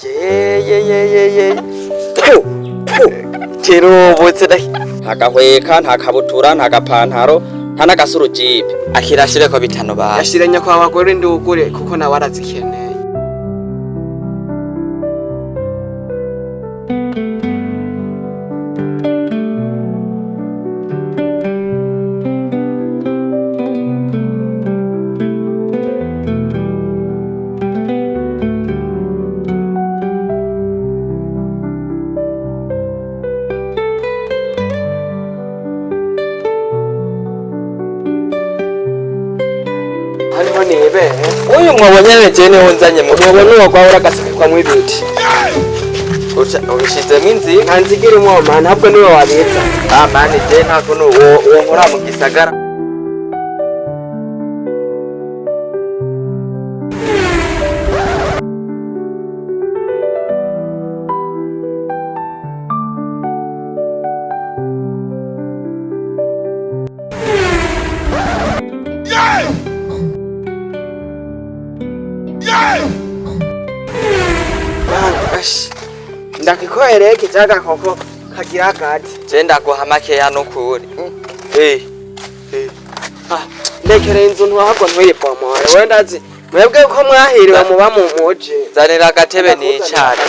ye terobotse dai akahweka ntakabutura ntakapantaro ntanakasuru jipe akirashire ko bitano ba yashirenya kwa abagore ndi ugure kuko nawe arazikeneye. Nebe uyu mwabonye jene wonzanye mubona uwo kwahora gasubikwa mu ibiti ubishize minzi nkanzigire mu mana ntabwo niwe wabitsa mani je ntako uwo nkora mu gisagara ndakikohere kijaga koko kagira gati je ndaguhamake ya nukuri ndekere inzu ntwahagwa ntuyipomore wenda azi mwebwe ko mwahiriwe muba mu muji zanira agatebe nicane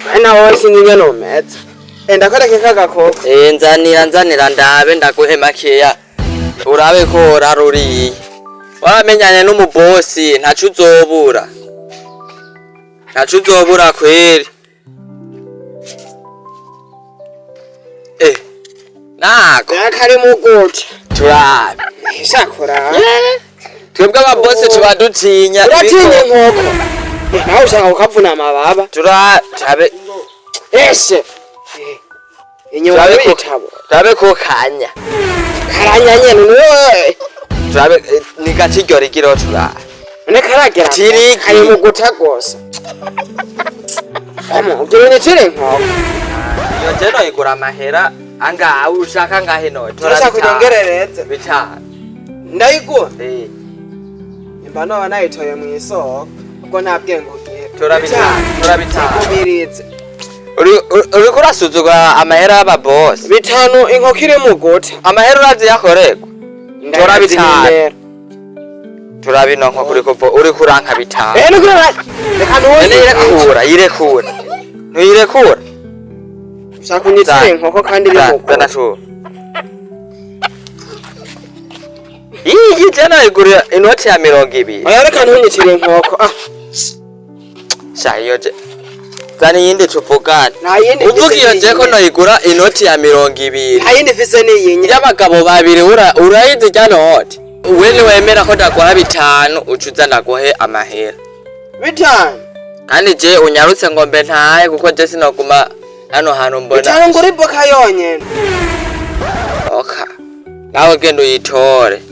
bana wose nyine no meza ndakoreke kagakoko nzanira ndabe ndaguhemakeya urabe ko oraruriye wamenyanye n'umubosi ntacu uzobura kweri nako yakari muguti turabe shakora twebwe ababosi tuba dutinya uratinye nkoko nawe ushaka ukavuna amababa turabe ese inyuma y'itabo turabe ko kanya nyene niwe turabe ni gakiryo rigiro turabe ne karagera tiri ari muguta gose ugirene tire nkoko iyo jeno igura amahera anga ushaka ngahe no turashaka kugengerereze bitana ndayigura imba no banayitoye mu isoko ubwo nta bwenge ugiye turabitana kubirize uri kurasuzugura amahera y'ababosi bitanu inkoko iri muguta amahera urazi yakorerwa turabitana turabino nko kuri kopo uri kuranka bitana yirekura ntuyirekura ushaka unyitire inkoko kandi iri muguta iyi jana igurira inoti ya 200 oya reka ntunyitire inkoko shayo je zani yindi tuvugana uvuga iyo je ko noyigura inoti ya 200 hayindi fise niyinya y'abagabo babiri urayizi jya noti wene wemera ko ndaguha bitanu ucuza ndaguhe amahera bitanu kandi je unyarutse ngo mbe ntaye kuko je sinoguma hano hantu mbona bitanu nguri boka yonyene oka nawe gendo yitore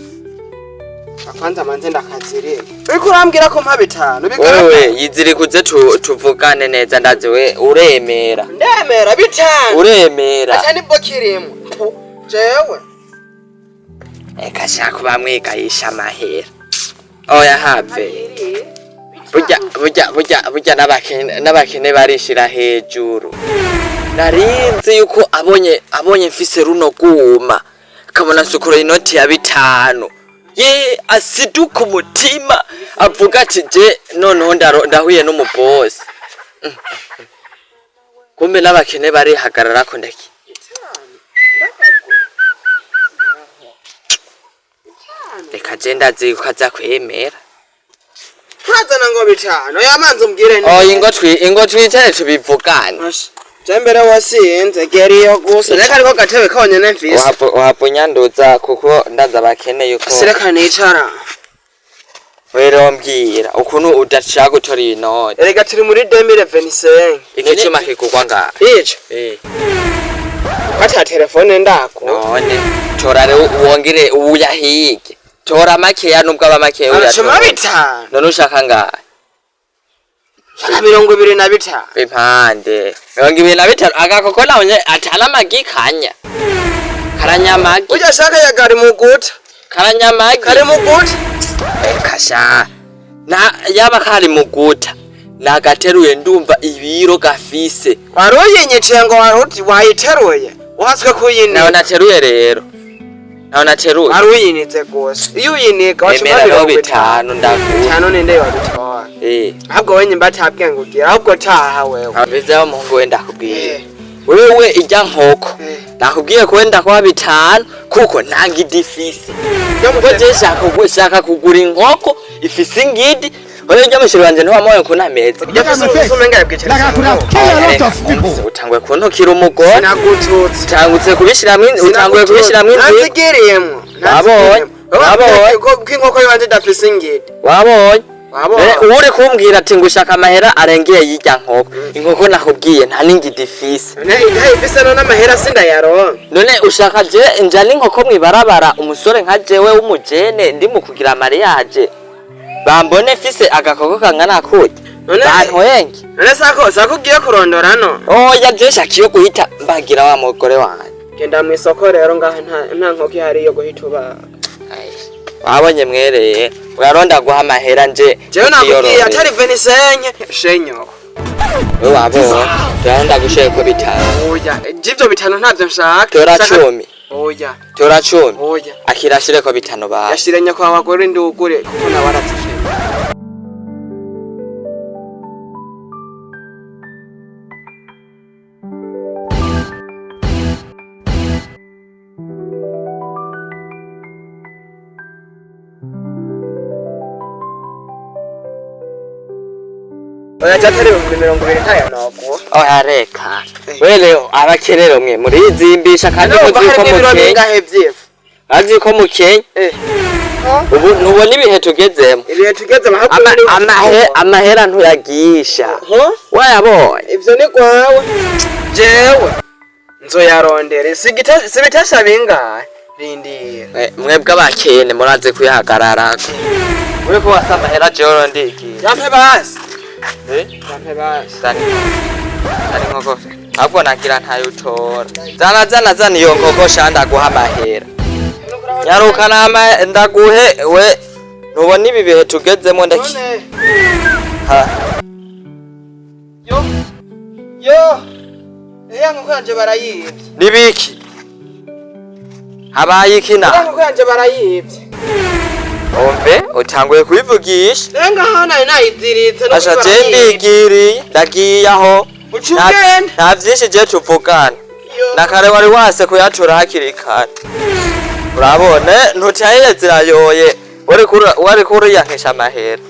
kwanza manze ndakazire uriko urambwira ko mpa bitanu wewe yiziri kuze tuvugane neza ndazi we uremera ndemera bitanu uremera acha ni bokirimo jewe eka shaka bamwigayisha amahera oya have burya n'abakene barishira hejuru narinzi yuko abonye mfise runo guma kabona sukura inoti ya bitanu ye asiduka umutima avuga ati je noneho ndahuye n'umubosi kumbe n'abakene barihagarara ko ndaki reka je ndazi ko aza kwemera hazana ngo bitanu yamanze umbwire ni ingo twicare tubivugane jambere wasinze geriyo gusa reka ariko gatebe konyene mfise wapunyanduza kuko ndaza bakeneye uko sireka nicara wero mbwira ukuntu udashaka gutora inoti erega turi muri 2025 iki cyuma kigurwa nga ico kata telefone ndako none tora rero wongere uyahige tora makeya nubwo abamakeya uyashoma bitanu none ushaka ngahe 25 impande 25 agakoko nawe atala magi kanya karanyamagi ujashaka yagari muguta karanyamagi kare muguta kasha yaba kari muguta nagateruye ndumva ibiro gafise waruyinyiciye ngo wayiteruye uhaswe kuyinika naho nateruye rero waruyinitse gose iyo uyinika washobora bitanu ndaguha cyane ninde wabitwara ahubwo wenye mbatabwenge ugira ahubwo taha wewe abizeho muhungu wenda kubwiye wewe ijya nkoko nakubwiye ko wenda kwa bitanu kuko nanga idifisi yo shaka kugura inkoko ifise ingidi oyo jya mushiri wanje ntiwamoye kunameza utangwe kuntokira umugore nagututse utangutse kubishiramwe nzigiriyemo wabonye ko inkoko yanje dafise ingidi wabonye uri kumbwira ati ngushaka amahera arengeye yijya nkoko inkoko nakubwiye nta n'ingidi ifise ifise none amahera sindayaronka none ushaka je njana inkoko mwibarabara umusore nka jewe w'umujene ndi mu kugira mariage bambone fise agakoko kangana kuye bantoyenge none sako ugiye kurondora no oya je shakiyo guhita mbagira wa mugore wanje genda mu isoko rero ngaho nta nkoko ihari yo guhita uba wabonye mwereye uraronda guha amahera nje jewe nakubwiye atari venisenye shenyo we wabonye uraronda gushaka ko bitanu oya jivyo bitanu ntavyo nshaka tora 10 oya tora 10 oya akirashire ko bitanu ba yashirenya kwa bagore ndugure kuko nabaratike oya jatari 20 ntaya nako oya reka we leo abakerero mwe murizimbisha kandi muzi ko mukenya azi ko mukenya ubu ntubona ibihe tugezemo amahera ntuyagisha wayabonye ivyo ni kwawe jewe nzoyarondere sibitasha bingahe rindira mwebwe abakene muraze kuyahagararako we ko wasa amahera jewe ndiki yampe basi yampe basi ari nkoko ahubwo nagira ntayutora zana iyo nkoko shanda guha amahera nyaruka nama ndaguhe we ntubona ibi bihe tugezemo ndaki yo eya nkoko yanje barayivye nibiki habaye ikina nkoko yanje barayivye ombe utanguye kubivugisha renga hana nayiziritse no asha jembigiri ndagiye aho nta vyinshi je tuvugana nakare wari wase kuyatura hakiri kare urabone ntutayire zirayoye wari kuri yankisha amahera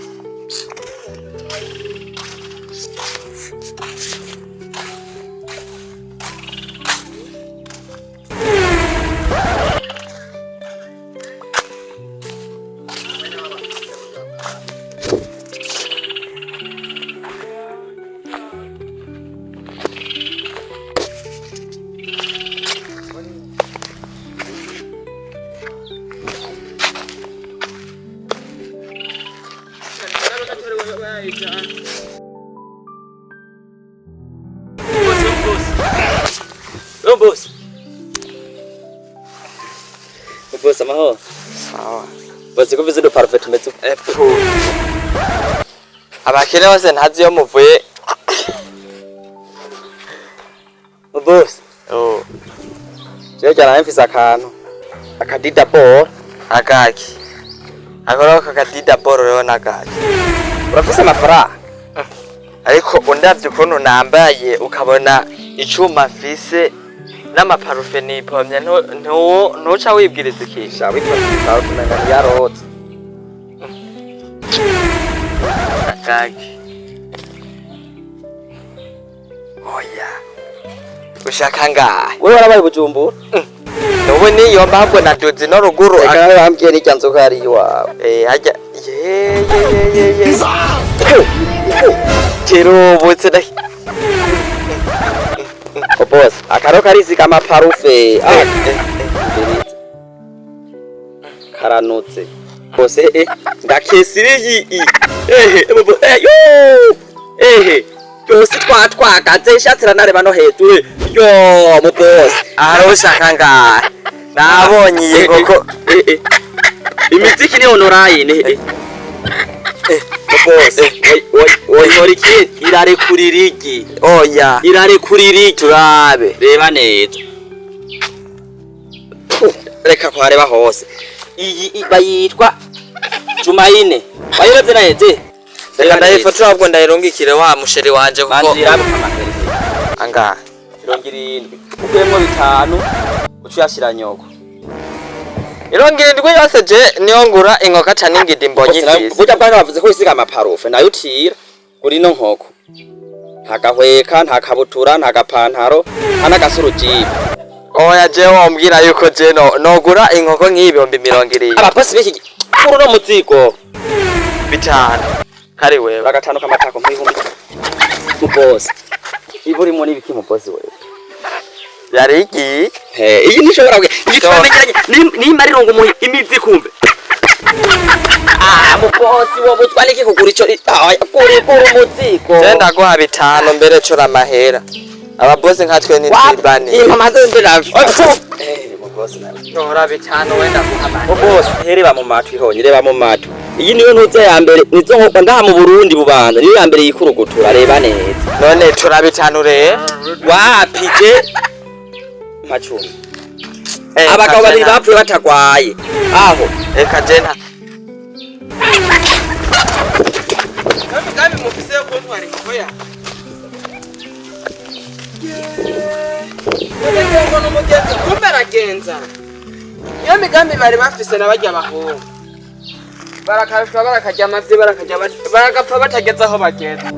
Boss. Boss amaho. sawa Boss ko vizido perfect metso. abakene bose ntazi yo muvuye Boss. je cyane mfise akantu akadida ball akaki akora kakadida ball rero nakaki urafise amafaranga ariko undavye ukuntu nambaye ukabona icuma mfise n'amaparufe nipomye ntuca wibwiriza ikisha witwa kumenya yarotse akaki oya ushaka ngahe Wewe warabaye Bujumbura? Nubu niyo mbahubwo naduzi no ruguru Aka bambwiye n'icya nzoka ari iwawe. Hajya ye kirubutse dai Boss, akaro karisi kama parufe. Karanutse. Boss ndakesiriyi. Yo! Byose twagaze ishatira nareba no hejuru. Yo mu boss. aho ushaka ngahe nabonye iyi nkoko imiziki ni honorine boss oyoriki irare kuririgi oya irare kuririgi turabe reba neza reka kwareba hose iyi bayitwa Jumaine bayiroze neze reka ndayifotora ahubwo ndayirungikire wa musheri wanje kuko manzira mukamakere anga 70 ukuyemo 5 uciyashira nyoko 70 yose je niyo ngura inkoko cyane ingidi mbonye ifisi burya bwana bavuze ko isiga amaparufe nayo utira kuri no nkoko nta gahweka nta kabutura nta gapantaro ana gasurujibe oya je wombwira yuko je nogura inkoko nk'ibihumbi 200 abaposi biki kuri no muzigo bitanu kari wewe bagatanu kamatako nk'ihumbi mu boss iburi mu nibiki mu boss wewe yari iki iyi nishobora gitwamenyanye nimba rirongo mu imizi kumbe mu boss wo butwa niki kugura ico kuri umuzigo je ndaguha bitanu mbere cora amahera aba boss nkatwe ni tribane impamaze mbere mu boss nawe ora bitanu wenda guhamana mu boss hereba mu matu ihonye reba mu matu iyi niyo ntuze ya mbere nizo nkoko ndaha mu Burundi bubanza niyo ya mbere yikurugutura reba neza none tura bitanu re wapije macumi abagabo babiri bapfuye batagwaye aho reka jena Kami mufise ko ntwari ngoya. Ngo no mugenzi kumeragenza. Iyo migambi bari bafise nabajya bahunga. Barakashwa barakajya amavye barakajya baragapfa batageze aho bagenda.